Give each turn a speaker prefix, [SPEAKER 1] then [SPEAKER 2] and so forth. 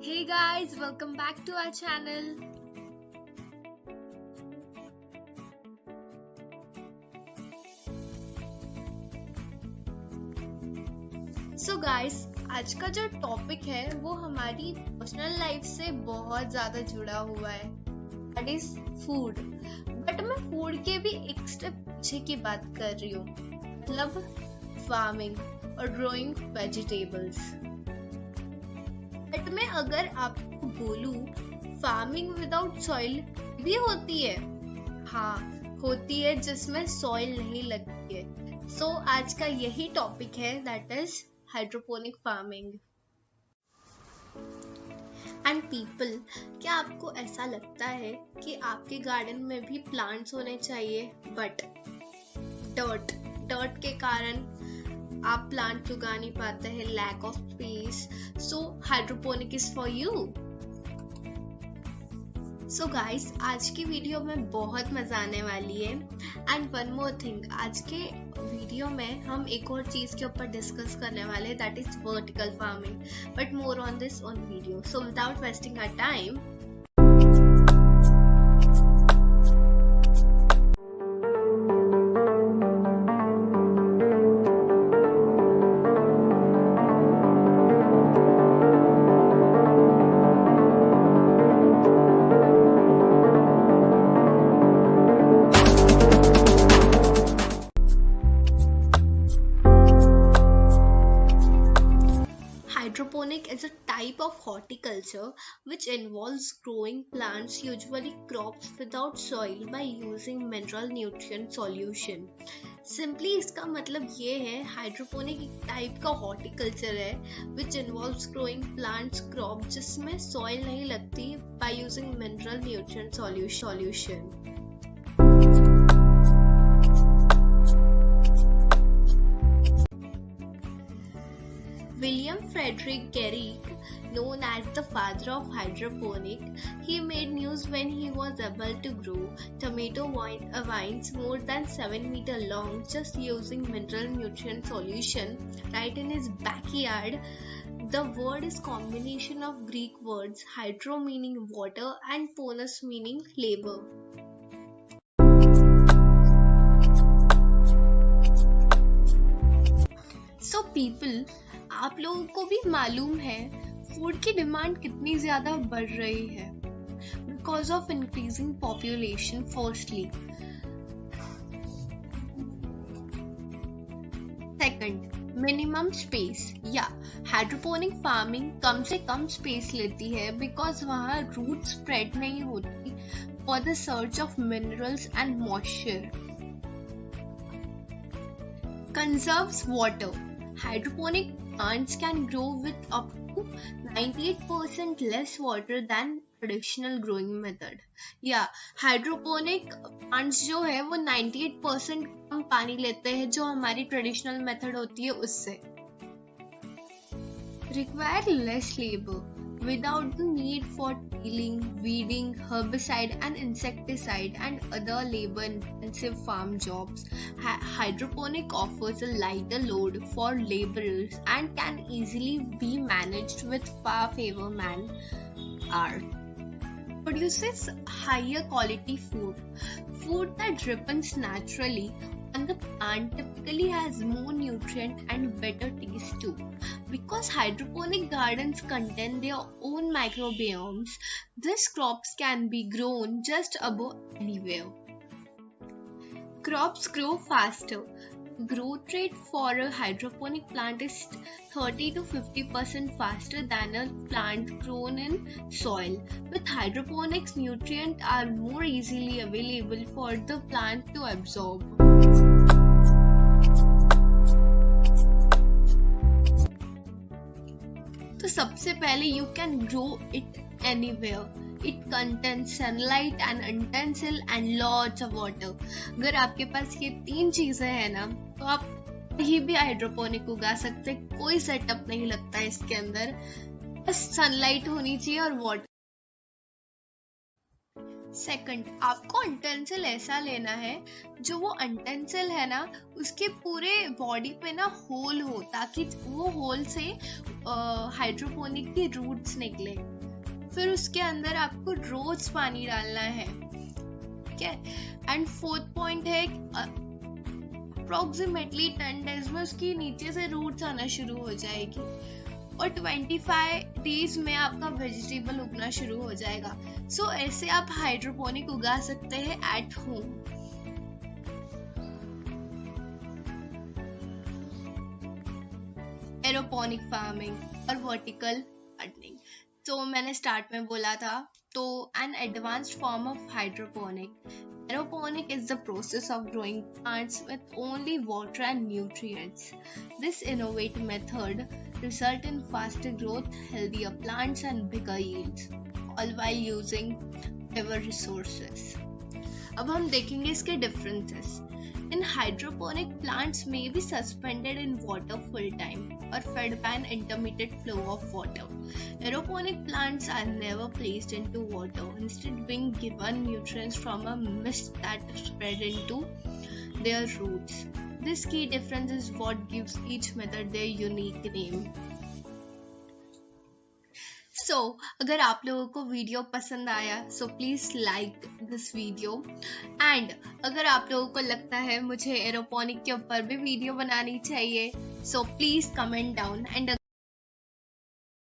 [SPEAKER 1] Hey guys, welcome back to our channel. So guys, आज का जो टॉपिक है वो हमारी पर्सनल लाइफ से बहुत ज्यादा जुड़ा हुआ है, दैट इज फूड। बट मैं फूड के भी एक स्टेप पीछे की बात कर रही हूँ, मतलब फार्मिंग और ग्रोइंग वेजिटेबल्स। बट मैं अगर आपको बोलूं, फार्मिंग विदाउट सॉइल भी होती है। हाँ, होती है, जिसमें सॉइल नहीं लगती है। सो आज का यही टॉपिक है, that is hydroponic farming. And people, क्या आपको ऐसा लगता है कि आपके गार्डन में भी प्लांट्स होने चाहिए, बट डर्ट के कारण आप प्लांट उगा नहीं पाते हैं, lack of space. So hydroponic is for you. So guys, आज की वीडियो में बहुत मजा आने वाली है। एंड वन मोर थिंग, आज के वीडियो में हम एक और चीज के ऊपर डिस्कस करने वाले हैं, that is vertical farming. But more on this on video. So without wasting our time, hydroponic is a type of horticulture which involves growing plants, usually crops, without soil by using mineral nutrient solution. Simply इसका मतलब ये है, hydroponic एक type का horticulture है which involves growing plants, crop जिसमें soil नहीं लगती by using mineral nutrient solution. William Frederick Garrick, known as the father of hydroponic, he made news when he was able to grow tomato vines more than 7 meters long just using mineral nutrient solution right in his backyard. The word is combination of Greek words, hydro meaning water and ponos meaning labor. So people, आप लोगों को भी मालूम है food की demand कितनी ज्यादा बढ़ रही है because of increasing population. Firstly, second, minimum space. या हाइड्रोपोनिक फार्मिंग कम से कम स्पेस लेती है बिकॉज वहाँ रूट स्प्रेड नहीं होती for the search of minerals and moisture. Conserves water. Hydroponic plants can grow with up to 98% less water than traditional growing method. या hydroponic plants जो है वो 98% कम पानी लेते हैं जो हमारी ट्रेडिशनल मेथड होती है उससे। Require less labor without the need for tilling, weeding, herbicide and insecticide and other labor-intensive farm jobs. Hydroponic offers a lighter load for laborers and can easily be managed with far fewer man-hours. Produces higher quality food that ripens naturally, and the plant typically has more nutrient and better taste too. Because hydroponic gardens contain their own microbiomes, these crops can be grown just about anywhere. Crops grow faster. Growth rate for a hydroponic plant is 30 to 50% faster than a plant grown in soil. With hydroponics, nutrients are more easily available for the plant to absorb. तो सबसे पहले you can grow it anywhere. It contains sunlight and utensil and lots of water. अगर आपके पास ये तीन चीजें हैं ना, तो आप कहीं भी हाइड्रोपोनिक उगा सकते हैं। कोई सेटअप नहीं लगता है इसके अंदर, बस सनलाइट होनी चाहिए और वाटर। सेकंड, आपको अंटेंसिल ऐसा लेना है जो वो अंटेंसिल है ना उसके पूरे बॉडी पे ना होल हो, ताकि वो होल से हाइड्रोपोनिक की रूट्स निकले। फिर उसके अंदर आपको रोज पानी डालना है, ठीक है। एंड फोर्थ पॉइंट है अप्रोक्सीमेटली 10 डेज में उसकी नीचे से रूट्स आना शुरू हो जाएगी और 25 डेज में आपका वेजिटेबल उगना शुरू हो जाएगा। सो ऐसे आप हाइड्रोपोनिक उगा सकते हैं एट होम। एरोपोनिक फार्मिंग और वर्टिकल गार्डनिंग, तो मैंने स्टार्ट में बोला था, तो an advanced form of hydroponic. Aeroponic is the process of growing plants with only water and nutrients. This innovative method results in faster growth, healthier plants and bigger yields, all while using fewer resources. अब हम देखेंगे इसके differences. In hydroponic, plants may be suspended in water full time or fed by an intermittent flow of water. Aeroponic plants are never placed into water, instead being given nutrients from a mist that spread into their roots. This key difference is what gives each method their unique name. So, अगर आप लोगों को video पसंद आया so please like this video, and अगर आप लोगों को लगता है मुझे एरोपोनिक के ऊपर भी वीडियो बनानी चाहिए so please comment down, and